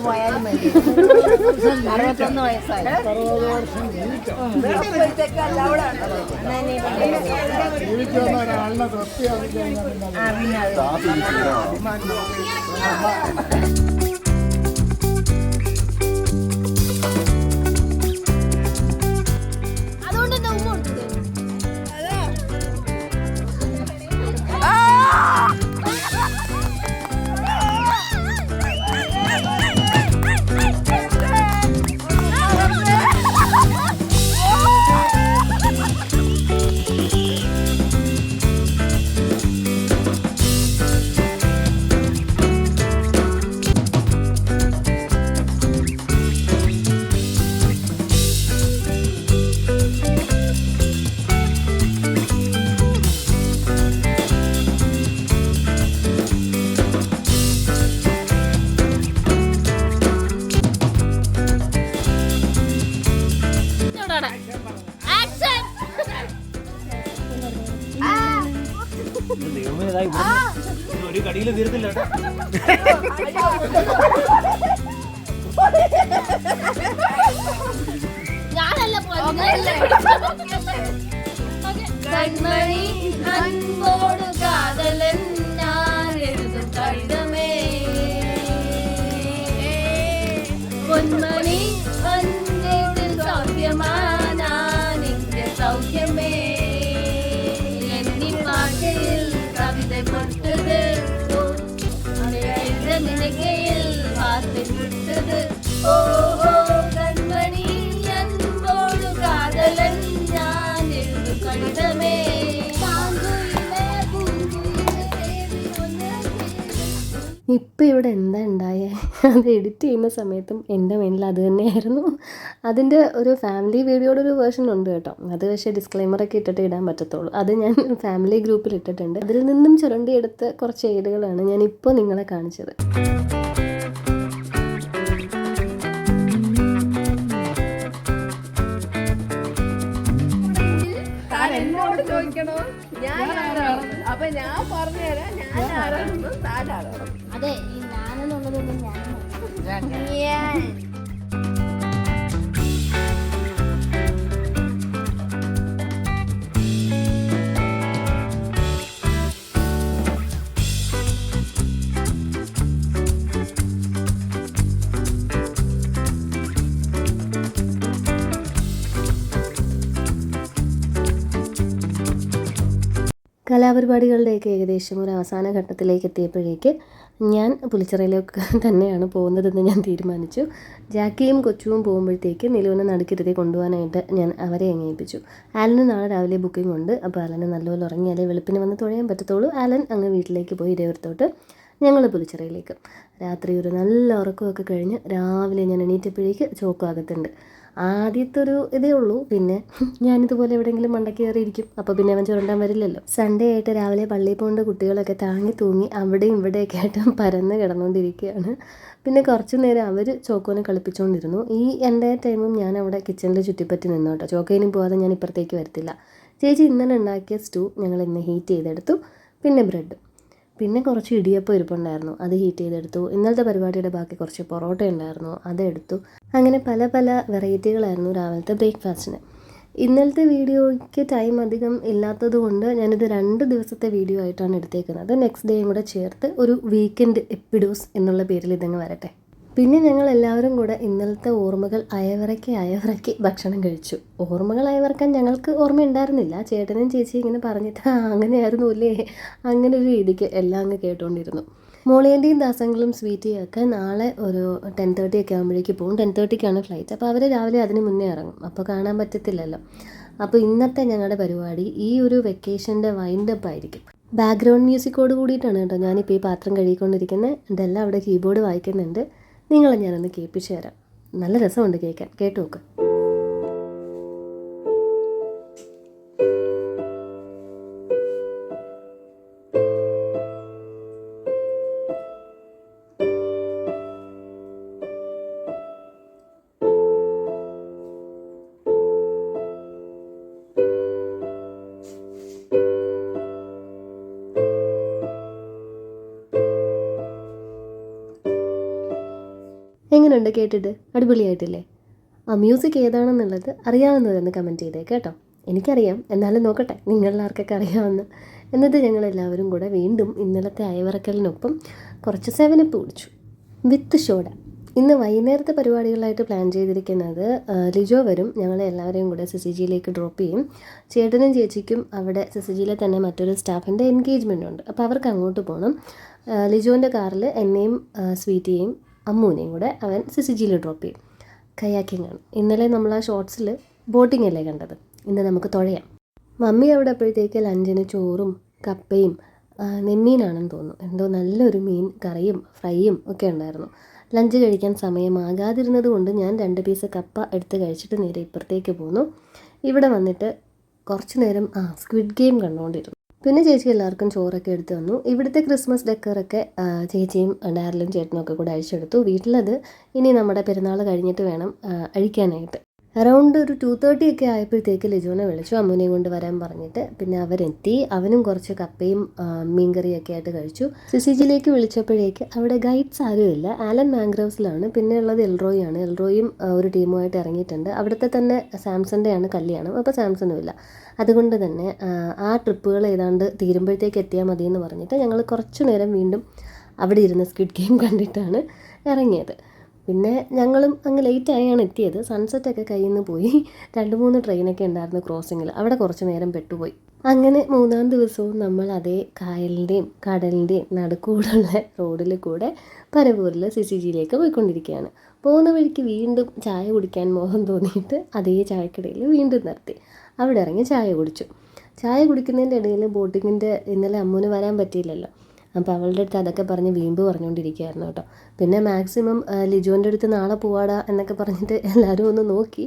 പോയാലും മതി. 61 വയസ്സായി. ഒരു കടിയിൽ തീർന്നില്ല. കൺമണി അൻപോട് കാതലൻ ഞാൻ എഴുതും കഴുതമേ പൊന്മണി ഇപ്പം ഇവിടെ എന്താ ഉണ്ടായേ, അത് എഡിറ്റ് ചെയ്യുന്ന സമയത്തും എൻ്റെ മൈൻഡിൽ അത് തന്നെയായിരുന്നു. അതിൻ്റെ ഒരു ഫാമിലി വീഡിയോയുടെ ഒരു വേർഷൻ ഉണ്ട് കേട്ടോ, അത് പക്ഷേ ഡിസ്ക്ലൈമറൊക്കെ ഇട്ടിട്ട് ഇടാൻ പറ്റത്തുള്ളൂ. അത് ഞാൻ ഫാമിലി ഗ്രൂപ്പിൽ ഇട്ടിട്ടുണ്ട്. അതിൽ നിന്നും ചുരണ്ടിയെടുത്ത കുറച്ച് ഏടുകളാണ് ഞാനിപ്പോൾ നിങ്ങളെ കാണിച്ചത്. എന്നോട് ചോദിക്കണോ ഞാൻ ആരാണ്, അപ്പൊ ഞാൻ പറഞ്ഞുതരാം ഞാൻ ആരാണെന്ന് താൻ ആരാണ്. അതെ, ഈ ഞാനെന്നുള്ളതൊന്നും ഞാൻ കലാപരിപാടികളുടെയൊക്കെ ഏകദേശം ഒരു അവസാന ഘട്ടത്തിലേക്ക് എത്തിയപ്പോഴേക്ക് ഞാൻ പുലിച്ചിറയിലേക്ക് തന്നെയാണ് പോകുന്നതെന്ന് ഞാൻ തീരുമാനിച്ചു. ജാക്കിയും കൊച്ചുവും പോകുമ്പോഴത്തേക്ക് നിലുവിനെ നടുക്കിരുത്തി കൊണ്ടുപോകാനായിട്ട് ഞാൻ അവരെ അംഗീകരിപ്പിച്ചു. ആലന് നാളെ രാവിലെ ബുക്കിംഗ് ഉണ്ട്. അപ്പോൾ ആലന് നല്ലപോലെ ഉറങ്ങിയാലേ വെളുപ്പിന് വന്ന് തുഴയാൻ പറ്റത്തുള്ളൂ. ആലൻ അങ്ങ് വീട്ടിലേക്ക് പോയി ഇരവരത്തോട്ട്, ഞങ്ങൾ പുലിച്ചിറയിലേക്ക്. രാത്രി ഒരു നല്ല ഉറക്കമൊക്കെ കഴിഞ്ഞ് രാവിലെ ഞാൻ എണീറ്റപ്പോഴേക്ക് ചോക്കാകത്തുണ്ട്. ആദ്യത്തെ ഒരു ഇതേ ഉള്ളൂ, പിന്നെ ഞാനിതുപോലെ എവിടെയെങ്കിലും മണ്ടയ്ക്ക് കയറിയിരിക്കും. അപ്പോൾ പിന്നെ അവൻ ചുരണ്ടാൻ വരില്ലല്ലോ. സൺഡേ ആയിട്ട് രാവിലെ പള്ളിയിൽ പോകേണ്ട കുട്ടികളൊക്കെ താങ്ങി തൂങ്ങി അവിടെയും ഇവിടെയൊക്കെ ആയിട്ട് പരന്ന് കിടന്നുകൊണ്ടിരിക്കുകയാണ്. പിന്നെ കുറച്ച് നേരം അവർ ചോക്കോനെ കളിപ്പിച്ചുകൊണ്ടിരുന്നു. ഈ എൻ്റെ ടൈമും ഞാൻ അവിടെ കിച്ചണിൽ ചുറ്റിപ്പറ്റി നിന്നു കേട്ടോ. ചോക്കയിനും പോകാതെ ഞാൻ ഇപ്പുറത്തേക്ക് വരത്തില്ല. ചേച്ചി ഇന്നലെ ഉണ്ടാക്കിയ സ്റ്റൂ ഞങ്ങൾ ഇന്ന് ഹീറ്റ് ചെയ്തെടുത്തു. പിന്നെ ബ്രെഡ്, പിന്നെ കുറച്ച് ഇടിയപ്പം ഇരിപ്പുണ്ടായിരുന്നു, അത് ഹീറ്റ് ചെയ്തെടുത്തു. ഇന്നലത്തെ പരിപാടിയുടെ ബാക്കി കുറച്ച് പൊറോട്ട ഉണ്ടായിരുന്നു, അതെടുത്തു. അങ്ങനെ പല പല വെറൈറ്റികളായിരുന്നു രാവിലത്തെ ബ്രേക്ക്ഫാസ്റ്റിന്. ഇന്നലത്തെ വീഡിയോയ്ക്ക് ടൈം അധികം ഇല്ലാത്തത് കൊണ്ട് ഞാനിത് 2 ദിവസത്തെ വീഡിയോ ആയിട്ടാണ് എടുത്തേക്കുന്നത്. നെക്സ്റ്റ് ഡേയും കൂടെ ചേർത്ത് ഒരു വീക്കെൻഡ് എപ്പിഡോസ് എന്നുള്ള പേരിൽ ഇതങ്ങ് വരട്ടെ. പിന്നെ ഞങ്ങൾ എല്ലാവരും കൂടെ ഇന്നലത്തെ ഓർമ്മകൾ അയവിറക്കി ഭക്ഷണം കഴിച്ചു. ഓർമ്മകൾ അയവിറക്കാൻ ഞങ്ങൾക്ക് ഓർമ്മയുണ്ടായിരുന്നില്ല. ചേട്ടനും ചേച്ചി ഇങ്ങനെ പറഞ്ഞിട്ട് അങ്ങനെയായിരുന്നു അല്ലേ, അങ്ങനെ ഒരു രീതിക്ക് എല്ലാം അങ്ങ് കേട്ടുകൊണ്ടിരുന്നു. മോളിയൻ്റെയും ദാസങ്ങളും സ്വീറ്റിയും ഒക്കെ നാളെ ഒരു 10:30 ഒക്കെ ആകുമ്പോഴേക്ക് പോകും. 10:30ക്കാണ് ഫ്ലൈറ്റ്. അപ്പോൾ അവർ രാവിലെ അതിന് മുന്നേ ഇറങ്ങും, അപ്പോൾ കാണാൻ പറ്റത്തില്ലല്ലോ. അപ്പോൾ ഇന്നത്തെ ഞങ്ങളുടെ പരിപാടി ഈ ഒരു വെക്കേഷൻ്റെ വൈൻഡപ്പ് ആയിരിക്കും. ബാക്ക്ഗ്രൗണ്ട് മ്യൂസിക്കോട് കൂടിയിട്ടാണ് കേട്ടോ ഞാനിപ്പോൾ ഈ പാത്രം കഴുകിക്കൊണ്ടിരിക്കുന്നത്. ഇതെല്ലാം അവിടെ കീബോർഡ് വായിക്കുന്നുണ്ട്. നിങ്ങളെ ഞാനൊന്ന് കേൾപ്പിച്ചു തരാം. നല്ല രസമുണ്ട് കേൾക്കാൻ, കേട്ടു നോക്ക്. എങ്ങനെയുണ്ട് കേട്ടിട്ട്? അടിപൊളിയായിട്ടില്ലേ? ആ മ്യൂസിക് ഏതാണെന്നുള്ളത് അറിയാവുന്നവരൊന്ന് കമൻറ്റ് ചെയ്തേ കേട്ടോ. എനിക്കറിയാം, എന്നാലും നോക്കട്ടെ നിങ്ങളിൽ ആർക്കൊക്കെ അറിയാമെന്ന്. എന്നിട്ട് ഞങ്ങളെല്ലാവരും കൂടെ വീണ്ടും ഇന്നലത്തെ അയവിറക്കലിനൊപ്പം കുറച്ച് 7up കുടിച്ചു വിത്ത് സോഡ. ഇന്ന് വൈകുന്നേരത്തെ പരിപാടികളായിട്ട് പ്ലാൻ ചെയ്തിരിക്കുന്നത് ലിജോ വരും, ഞങ്ങളെ എല്ലാവരെയും കൂടെ സിസിജിയിലേക്ക് ഡ്രോപ്പ് ചെയ്യും. ചേട്ടനും ചേച്ചിക്കും അവിടെ സിസിജിയിലെ തന്നെ മറ്റൊരു സ്റ്റാഫിൻ്റെ എൻഗേജ്മെൻ്റ് ഉണ്ട്, അപ്പോൾ അവർക്ക് അങ്ങോട്ട് പോകണം. ലിജോൻ്റെ കാറിൽ എന്നെയും സ്വീറ്റിയെയും അമ്മൂനെയും കൂടെ അവൻ സിസിജിയിൽ ഡ്രോപ്പ് ചെയ്യും. കയാക്കിംഗ് ആണ്. ഇന്നലെ നമ്മൾ ആ ഷോർട്സിൽ ബോട്ടിംഗ് അല്ലേ കണ്ടത്, ഇന്ന് നമുക്ക് തുഴയാം. മമ്മി അവിടെ അപ്പോഴത്തേക്ക് ലഞ്ചിന് ചോറും കപ്പയും നെമ്മീനാണെന്ന് തോന്നുന്നു, എന്തോ നല്ലൊരു മീൻ കറിയും ഫ്രൈയും ഒക്കെ ഉണ്ടായിരുന്നു. ലഞ്ച് കഴിക്കാൻ സമയമാകാതിരുന്നത് കൊണ്ട് ഞാൻ 2 പീസ് കപ്പ എടുത്ത് കഴിച്ചിട്ട് നേരെ ഇപ്പുറത്തേക്ക് പോന്നു. ഇവിടെ വന്നിട്ട് കുറച്ച് നേരം സ്ക്വിഡ് ഗെയിം കണ്ടുകൊണ്ടിരുന്നു. പിന്നെ ചേച്ചി എല്ലാവർക്കും ചോറൊക്കെ എടുത്ത് തന്നു. ഇവിടുത്തെ ക്രിസ്മസ് ഡെക്കറൊക്കെ ചേച്ചിയും ഡാരലും ചേട്ടനും ഒക്കെ കൂടെ അഴിച്ചെടുത്തു. വീട്ടിലത് ഇനി നമ്മുടെ പെരുന്നാൾ കഴിഞ്ഞിട്ട് വേണം അഴിക്കാനായിട്ട്. അറൗണ്ട് ഒരു 2:30 ഒക്കെ ആയപ്പോഴത്തേക്ക് ലിജോനെ വിളിച്ചു, അമ്മൂനെയും കൊണ്ട് വരാൻ പറഞ്ഞിട്ട്. പിന്നെ അവരെത്തി, അവനും കുറച്ച് കപ്പയും മീൻകറിയൊക്കെ ആയിട്ട് കഴിച്ചു. സിസിജിയിലേക്ക് വിളിച്ചപ്പോഴേക്ക് അവിടെ ഗൈഡ്സ് ആരുമില്ല. ആലൻ മാംഗ്രോവ്സിലാണ്, പിന്നെ ഉള്ളത് എൽറോയാണ്. എൽറോയും ഒരു ടീമുമായിട്ട് ഇറങ്ങിയിട്ടുണ്ട്. അവിടുത്തെ തന്നെ സാംസണിൻ്റെയാണ് കല്യാണം, അപ്പോൾ സാംസണും ഇല്ല. അതുകൊണ്ട് തന്നെ ആ ട്രിപ്പുകൾ ഏതാണ്ട് തീരുമ്പോഴത്തേക്ക് എത്തിയാൽ മതിയെന്ന് പറഞ്ഞിട്ട് ഞങ്ങൾ കുറച്ച് നേരം വീണ്ടും അവിടെ ഇരുന്ന് സ്ക്വിഡ് ഗെയിം കണ്ടിട്ടാണ് ഇറങ്ങിയത്. പിന്നെ ഞങ്ങളും അങ്ങ് ലേറ്റായാണ് എത്തിയത്. സൺസെറ്റൊക്കെ കയ്യിൽ നിന്ന് പോയി. 2-3 ട്രെയിനൊക്കെ ഉണ്ടായിരുന്നു ക്രോസിങ്ങിൽ, അവിടെ കുറച്ച് നേരം പെട്ടുപോയി. അങ്ങനെ 3-ാം ദിവസവും നമ്മൾ അതേ കായലിൻ്റെയും കടലിൻ്റെയും നടുക്കൂടുള്ള റോഡിൽ കൂടെ പരവൂരിൽ സിസിജിയിലേക്ക് പോയിക്കൊണ്ടിരിക്കുകയാണ്. പോകുന്ന വഴിക്ക് വീണ്ടും ചായ കുടിക്കാൻ മോഹം തോന്നിയിട്ട് അതേ ചായക്കടയിൽ വീണ്ടും നിർത്തി. അവിടെ ഇറങ്ങി ചായ കുടിച്ചു. ചായ കുടിക്കുന്നതിൻ്റെ ഇടയിൽ ബോട്ടിങ്ങിൻ്റെ ഇന്നലെ അമ്മൂന് വരാൻ പറ്റിയില്ലല്ലോ, അപ്പോൾ അവളുടെ അടുത്ത് അതൊക്കെ പറഞ്ഞ് വീമ്പ് പറഞ്ഞുകൊണ്ടിരിക്കുകയായിരുന്നു കേട്ടോ. പിന്നെ മാക്സിമം ലിജോൻ്റെ അടുത്ത് നാളെ പോവാടാ എന്നൊക്കെ പറഞ്ഞിട്ട് എല്ലാവരും ഒന്ന് നോക്കി,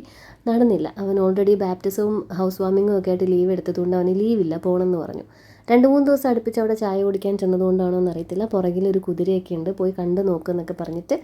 നടന്നില്ല. അവൻ ഓൾറെഡി ബാപ്റ്റിസവും ഹൗസ് വാമിങ്ങും ഒക്കെ ആയിട്ട് ലീവ് എടുത്തതുകൊണ്ട് അവന് ലീവില്ല, പോകണമെന്ന് പറഞ്ഞു. 2-3 ദിവസം അടുപ്പിച്ച് അവിടെ ചായ കുടിക്കാൻ ചെന്നതുകൊണ്ടാണോ എന്നറിയത്തില്ല, പുറകിലൊരു കുതിരയൊക്കെ ഉണ്ട്, പോയി കണ്ട് നോക്കുമെന്നൊക്കെ പറഞ്ഞിട്ട്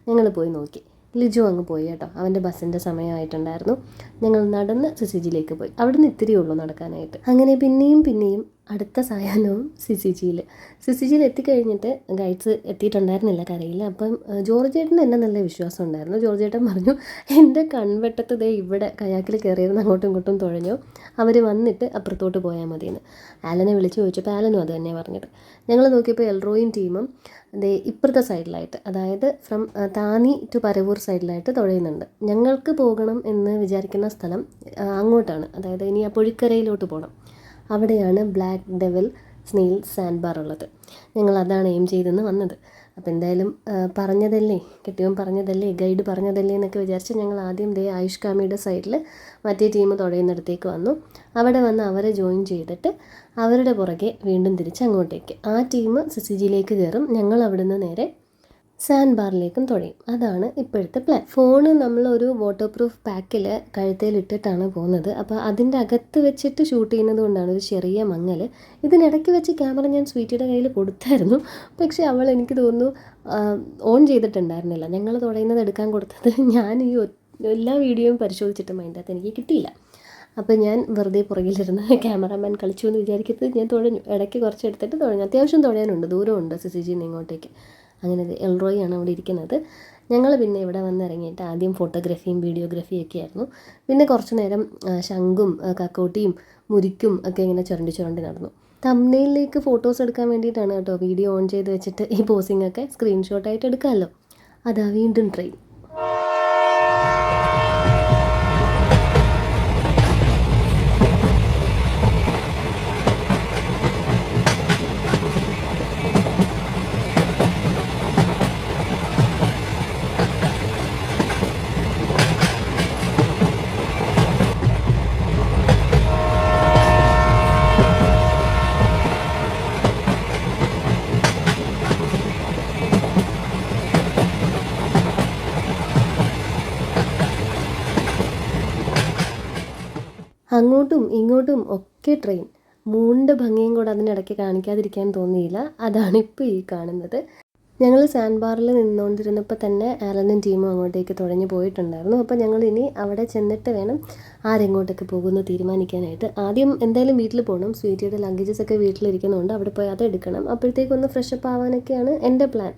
ഞങ്ങൾ പോയി നോക്കി. ലിജു അങ്ങ് പോയി കേട്ടോ, അവൻ്റെ ബസ്സിൻ്റെ സമയമായിട്ടുണ്ടായിരുന്നു. ഞങ്ങൾ നടന്ന് സിസിജിയിലേക്ക് പോയി. അവിടെ നിന്ന് ഇത്തിരി ഉള്ളൂ നടക്കാനായിട്ട്. അങ്ങനെ പിന്നെയും അടുത്ത സായാഹ്നവും സിസിജിയിൽ എത്തിക്കഴിഞ്ഞിട്ട് ഗൈഡ്സ് എത്തിയിട്ടുണ്ടായിരുന്നില്ല കരയിൽ. അപ്പം ജോർജ് ചേട്ടന് എന്നെ നല്ല വിശ്വാസം ഉണ്ടായിരുന്നു. ജോർജ് ചേട്ടൻ പറഞ്ഞു, എൻ്റെ കൺവെട്ടത്ത് ദേ ഇവിടെ കയാക്കിൽ കയറിയിരുന്ന് അങ്ങോട്ടും ഇങ്ങോട്ടും തുഴഞ്ഞോ, അവർ വന്നിട്ട് അപ്പുറത്തോട്ട് പോയാൽ മതിയെന്ന്. ആലനെ വിളിച്ച് ചോദിച്ചപ്പോൾ ആലനും അത് തന്നെ പറഞ്ഞത്. ഞങ്ങൾ നോക്കിയപ്പോൾ എൽറോയും ടീമും ദേ ഇപ്പുറത്തെ സൈഡിലായിട്ട്, അതായത് ഫ്രം താനി ടു പരവൂർ സൈഡിലായിട്ട് തുഴയുന്നുണ്ട്. ഞങ്ങൾക്ക് പോകണം എന്ന് വിചാരിക്കുന്ന സ്ഥലം അങ്ങോട്ടാണ്, അതായത് ഇനി ആ പൊഴിക്കരയിലോട്ട് പോകണം. അവിടെയാണ് black devil snail sand bar ഉള്ളത്. ഞങ്ങൾ അതാണ് എയിം ചെയ്തെന്ന് വന്നത്. അപ്പോൾ എന്തായാലും പറഞ്ഞതല്ലേ, കെട്ടിയവൻ പറഞ്ഞതല്ലേ, ഗൈഡ് പറഞ്ഞതല്ലേ എന്നൊക്കെ വിചാരിച്ച് ഞങ്ങൾ ആദ്യം ദേ ആയുഷ് കാമിയുടെ സൈഡിൽ മറ്റേ ടീം തുഴയുന്നിടത്തേക്ക് വന്നു. അവിടെ വന്ന് അവരെ ജോയിൻ ചെയ്തിട്ട് അവരുടെ പുറകെ വീണ്ടും തിരിച്ച് അങ്ങോട്ടേക്ക്. ആ ടീം സിസിജിയിലേക്ക് കയറും, ഞങ്ങൾ അവിടുന്ന് നേരെ സാൻഡ് ബാറിലേക്കും തുഴയും. അതാണ് ഇപ്പോഴത്തെ പ്ലാൻ. ഫോണ് നമ്മളൊരു വാട്ടർ പ്രൂഫ് പാക്കിൽ കഴുത്തേലിട്ടിട്ടാണ് പോകുന്നത്. അപ്പോൾ അതിൻ്റെ അകത്ത് വെച്ചിട്ട് ഷൂട്ട് ചെയ്യുന്നത് കൊണ്ടാണ് ഒരു ചെറിയ മങ്ങൽ. ഇതിനിടയ്ക്ക് വെച്ച് ക്യാമറ ഞാൻ സ്വീറ്റിയുടെ കയ്യിൽ കൊടുത്തായിരുന്നു, പക്ഷേ അവൾ എനിക്ക് തോന്നുന്നു ഓൺ ചെയ്തിട്ടുണ്ടായിരുന്നില്ല. ഞങ്ങൾ തുഴയുന്നത് എടുക്കാൻ കൊടുത്തത് ഞാൻ ഈ എല്ലാ വീഡിയോയും പരിശോധിച്ചിട്ടും അതിൻ്റെ അകത്ത് എനിക്ക് കിട്ടിയില്ല. അപ്പോൾ ഞാൻ വെറുതെ പുറകിലിരുന്ന് ക്യാമറാമാൻ കളിച്ചു എന്ന് വിചാരിക്കരുത്, ഞാൻ തുഴഞ്ഞു. ഇടയ്ക്ക് കുറച്ച് എടുത്തിട്ട് തുഴഞ്ഞു. അത്യാവശ്യം തുഴയാനുണ്ട്, ദൂരമുണ്ട് സിസിജിയിൽ നിന്ന് ഇങ്ങോട്ടേക്ക്. അങ്ങനെ എൽറോയാണ് അവിടെ ഇരിക്കുന്നത്. ഞങ്ങൾ പിന്നെ ഇവിടെ വന്നിറങ്ങിയിട്ട് ആദ്യം ഫോട്ടോഗ്രാഫിയും വീഡിയോഗ്രാഫിയും ഒക്കെ ആയിരുന്നു. പിന്നെ കുറച്ച് നേരം ശംഖും കക്കോട്ടിയും മുരിക്കും ഒക്കെ ഇങ്ങനെ ചുരണ്ടി നടന്നു. തംബ്നെയിലിലേക്ക് ഫോട്ടോസ് എടുക്കാൻ വേണ്ടിയിട്ടാണ് കേട്ടോ വീഡിയോ ഓൺ ചെയ്ത് വെച്ചിട്ട് ഈ പോസിംഗ് ഒക്കെ സ്ക്രീൻഷോട്ടായിട്ട് എടുക്കാമല്ലോ. അതാ വീണ്ടും ട്രെയിൻ. അങ്ങോട്ടും ഇങ്ങോട്ടും ഒക്കെ ട്രെയിൻ. മൂണിൻ്റെ ഭംഗിയും കൂടെ അതിനിടയ്ക്ക് കാണിക്കാതിരിക്കാൻ തോന്നിയില്ല. അതാണിപ്പോൾ ഈ കാണുന്നത്. ഞങ്ങൾ സാൻഡ് ബാറിൽ നിന്നുകൊണ്ടിരുന്നപ്പോൾ തന്നെ ആലനും ടീമും അങ്ങോട്ടേക്ക് തുഴഞ്ഞു പോയിട്ടുണ്ടായിരുന്നു. അപ്പോൾ ഞങ്ങൾ ഇനി അവിടെ ചെന്നിട്ട് വേണം ആരെങ്ങോട്ടൊക്കെ പോകുമെന്ന് തീരുമാനിക്കാനായിട്ട്. ആദ്യം എന്തായാലും വീട്ടിൽ പോകണം. സ്വീറ്റിയുടെ ലഗേജസ് ഒക്കെ വീട്ടിലിരിക്കുന്നതുകൊണ്ട് അവിടെ പോയി അത് എടുക്കണം. അപ്പോഴത്തേക്കൊന്ന് ഫ്രഷപ്പ് ആവാനൊക്കെയാണ് എൻ്റെ പ്ലാൻ.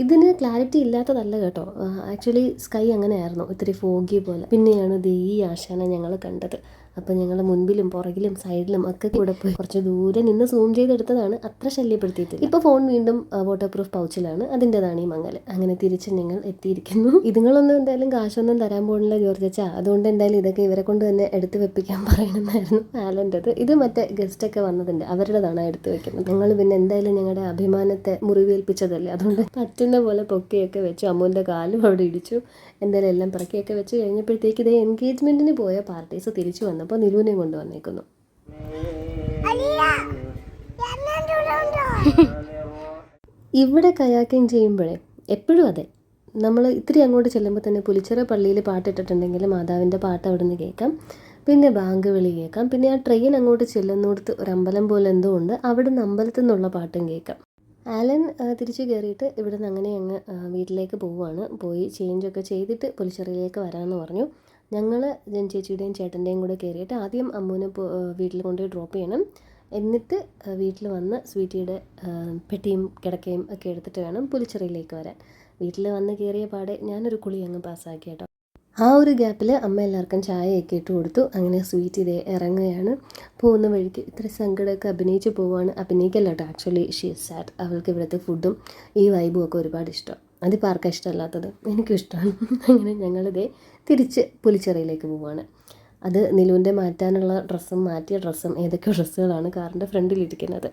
ഇതിന് ക്ലാരിറ്റി ഇല്ലാത്തതല്ല കേട്ടോ, ആക്ച്വലി സ്കൈ അങ്ങനെയായിരുന്നു, ഇത്തിരി ഫോഗി പോലെ. പിന്നെയാണ് ഈ ആശാനെ ഞങ്ങൾ കണ്ടത്. അപ്പോൾ ഞങ്ങൾ മുൻപിലും പുറകിലും സൈഡിലും ഒക്കെ കൂടെ പോയി കുറച്ച് ദൂരെ നിന്ന് സൂം ചെയ്തെടുത്തതാണ്, അത്ര ശല്യപ്പെടുത്തിയിട്ടില്ല. ഇപ്പോൾ ഫോൺ വീണ്ടും വാട്ടർ പ്രൂഫ് പൗച്ചിലാണ്, അതിൻ്റെതാണ് ഈ മങ്ങൽ. അങ്ങനെ തിരിച്ച് ഞങ്ങൾ എത്തിയിരിക്കുന്നു. ഇതുങ്ങളൊന്നും എന്തായാലും കാശൊന്നും തരാൻ പോകുന്നില്ല ജോർജച്ചാ, അതുകൊണ്ട് എന്തായാലും ഇതൊക്കെ ഇവരെ കൊണ്ട് തന്നെ എടുത്ത് വെപ്പിക്കാൻ പറയണമെന്നായിരുന്നു ആലൻ്റെത്. ഇത് മറ്റേ ഗസ്റ്റൊക്കെ വന്നതിൻ്റെ അവരുടേതാണ് എടുത്ത് വെക്കുന്നത്. ഞങ്ങൾ പിന്നെ എന്തായാലും ഞങ്ങളുടെ അഭിമാനത്തെ മുറിവേൽപ്പിച്ചതല്ലേ, അതുകൊണ്ട് പറ്റുന്ന പോലെ പൊക്കിയൊക്കെ വെച്ചു. അമ്മുവിൻ്റെ കാലും അവിടെ ഇടിച്ചു. എന്തായാലും എല്ലാം പിറക്കിയൊക്കെ വെച്ച് കഴിഞ്ഞപ്പോഴത്തേക്ക് ഇതേ എൻഗേജ്മെൻറ്റിന് പോയ പാർട്ടീസ് തിരിച്ചു വന്നപ്പോൾ നിലുവിനെയും കൊണ്ടുവന്നേക്കുന്നു. ഇവിടെ കയാക്കിങ് ചെയ്യുമ്പോഴേ എപ്പോഴും അതെ, നമ്മൾ ഇത്തിരി അങ്ങോട്ട് ചെല്ലുമ്പോൾ തന്നെ പുലിച്ചിറ പള്ളിയിൽ പാട്ടിട്ടിട്ടുണ്ടെങ്കിൽ മാതാവിൻ്റെ പാട്ട് അവിടെ നിന്ന് കേൾക്കാം, പിന്നെ ബാങ്ക് വിളി കേൾക്കാം, പിന്നെ ആ ട്രെയിൻ അങ്ങോട്ട് ചെല്ലുന്നിടത്ത് ഒരു അമ്പലം പോലെ എന്തോ ഉണ്ട്, അവിടെ നിന്ന് അമ്പലത്തിൽ നിന്നുള്ള പാട്ടും കേൾക്കാം. ആലൻ തിരിച്ച് കയറിയിട്ട് ഇവിടെ നിന്ന് അങ്ങനെ അങ്ങ് വീട്ടിലേക്ക് പോവുകയാണ്. പോയി ചേഞ്ചൊക്കെ ചെയ്തിട്ട് പുലിച്ചിറയിലേക്ക് വരാമെന്ന് പറഞ്ഞു. ഞങ്ങൾ ചേച്ചിയുടെയും ചേട്ടൻ്റെയും കൂടെ കയറിയിട്ട് ആദ്യം അമ്മുവിനെ വീട്ടിൽ കൊണ്ടുപോയി ഡ്രോപ്പ് ചെയ്യണം. എന്നിട്ട് വീട്ടിൽ വന്ന് സ്വീറ്റിയുടെ പെട്ടിയും കിടക്കയും ഒക്കെ എടുത്തിട്ട് വേണം പുലിച്ചിറയിലേക്ക് വരാൻ. വീട്ടിൽ വന്ന് കയറിയ പാടെ ഞാനൊരു കുളി അങ്ങ് പാസ്സാക്കി കേട്ടോ. ആ ഒരു ഗ്യാപ്പിൽ അമ്മ എല്ലാവർക്കും ചായയൊക്കെ ഇട്ട് കൊടുത്തു. അങ്ങനെ സ്വീറ്റ് ഇതേ ഇറങ്ങുകയാണ്. പോകുന്ന വഴിക്ക് ഇത്ര സങ്കടമൊക്കെ അഭിനയിച്ച് പോവുകയാണ്. അഭിനയിക്കല്ല കേട്ടോ, ആക്ച്വലി ഷീ ഈസ് സാഡ്. അവൾക്ക് ഇവിടുത്തെ ഫുഡും ഈ വൈബും ഒക്കെ ഒരുപാട് ഇഷ്ടം. അതിപ്പോൾ ആർക്കാണ് ഇഷ്ടമല്ലാത്തത്, എനിക്കും ഇഷ്ടമാണ്. അങ്ങനെ ഞങ്ങളിതേ തിരിച്ച് പുലിച്ചിറയിലേക്ക് പോവുകയാണ്. അത് നിലുവിൻ്റെ മാറ്റാനുള്ള ഡ്രസ്സും മാറ്റിയ ഡ്രസ്സും ഏതൊക്കെ ഡ്രസ്സുകളാണ് കാറിൻ്റെ ഫ്രണ്ടിലിരിക്കുന്നത്.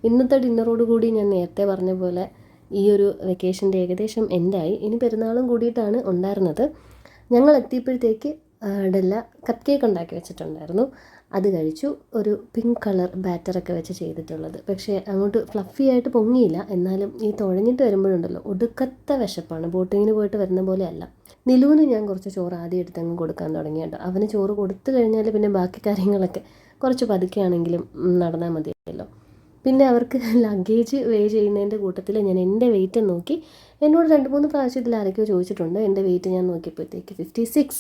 ഇന്നത്തെ ഡിന്നറോടുകൂടി ഞാൻ നേരത്തെ പറഞ്ഞ പോലെ ഈ ഒരു വെക്കേഷൻ്റെ ഏകദേശം എൻഡായി. ഇനി പെരുന്നാളും കൂടിയിട്ടാണ് ഉണ്ടായിരുന്നത്. ഞങ്ങൾ എത്തിയപ്പോഴത്തേക്ക് ഡെല്ല കപ്പ് കേക്ക് ഉണ്ടാക്കി വെച്ചിട്ടുണ്ടായിരുന്നു. അത് കഴിച്ചു. ഒരു പിങ്ക് കളർ ബാറ്ററൊക്കെ വെച്ച് ചെയ്തിട്ടുള്ളത്. പക്ഷേ അങ്ങോട്ട് ഫ്ലഫി ആയിട്ട് പൊങ്ങിയില്ല. എന്നാലും ഈ തുഴഞ്ഞിട്ട് വരുമ്പോഴുണ്ടല്ലോ ഒടുക്കത്തെ വിശപ്പാണ്. ബോട്ടിങ്ങിന് പോയിട്ട് വരുന്ന പോലെ അല്ല. നിലുവിന് ഞാൻ കുറച്ച് ചോറ് ആദ്യം എടുത്തങ്ങ് കൊടുക്കാൻ തുടങ്ങി കേട്ടോ. അവന് ചോറ് കൊടുത്തു കഴിഞ്ഞാൽ പിന്നെ ബാക്കി കാര്യങ്ങളൊക്കെ കുറച്ച് പതുക്കെയാണെങ്കിലും നടന്നാൽ മതിയല്ലോ. പിന്നെ അവർക്ക് ലഗേജ് വേ ചെയ്യുന്നതിൻ്റെ കൂട്ടത്തിൽ ഞാൻ എൻ്റെ വെയിറ്റ് നോക്കി. എന്നോട് 2-3 പ്രാവശ്യം ഇതിൽ ആരൊക്കെയോ ചോദിച്ചിട്ടുണ്ട്. എൻ്റെ വെയിറ്റ് ഞാൻ നോക്കിയപ്പോഴത്തേക്ക് 56.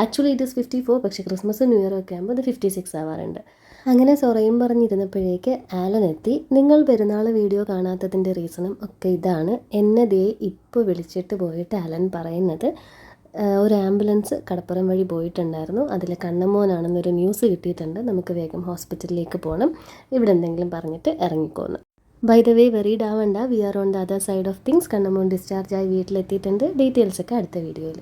Actually it is 54. പക്ഷേ ക്രിസ്മസ് ന്യൂ ഇയർ ഒക്കെ ആകുമ്പോൾ അത് 56 ആവാറുണ്ട്. അങ്ങനെ സൊറയും പറഞ്ഞിരുന്നപ്പോഴേക്ക് ആലൻ എത്തി. നിങ്ങൾ പെരുന്നാൾ വീഡിയോ കാണാത്തതിൻ്റെ റീസണും ഒക്കെ ഇതാണ്. എന്നെ ദേ ഇപ്പോൾ വിളിച്ചിട്ട് പോയിട്ട് ആലൻ പറയുന്നത് ഒരു ആംബുലൻസ് കടപ്പുറം വഴി പോയിട്ടുണ്ടായിരുന്നു. അതിൽ കണ്ണമോനാണെന്നൊരു ന്യൂസ് കിട്ടിയിട്ടുണ്ട്. നമുക്ക് വേഗം ഹോസ്പിറ്റലിലേക്ക് പോകണം. ഇവിടെ എന്തെങ്കിലും പറഞ്ഞിട്ട് ഇറങ്ങിക്കോന്ന്. ബൈ ദ വേ വെറീഡ് ആവണ്ട, we are on the other side of things. കണ്ണമോൻ ഡിസ്ചാർജായി വീട്ടിലെത്തിയിട്ടുണ്ട്. ഡീറ്റെയിൽസൊക്കെ അടുത്ത വീഡിയോയിൽ.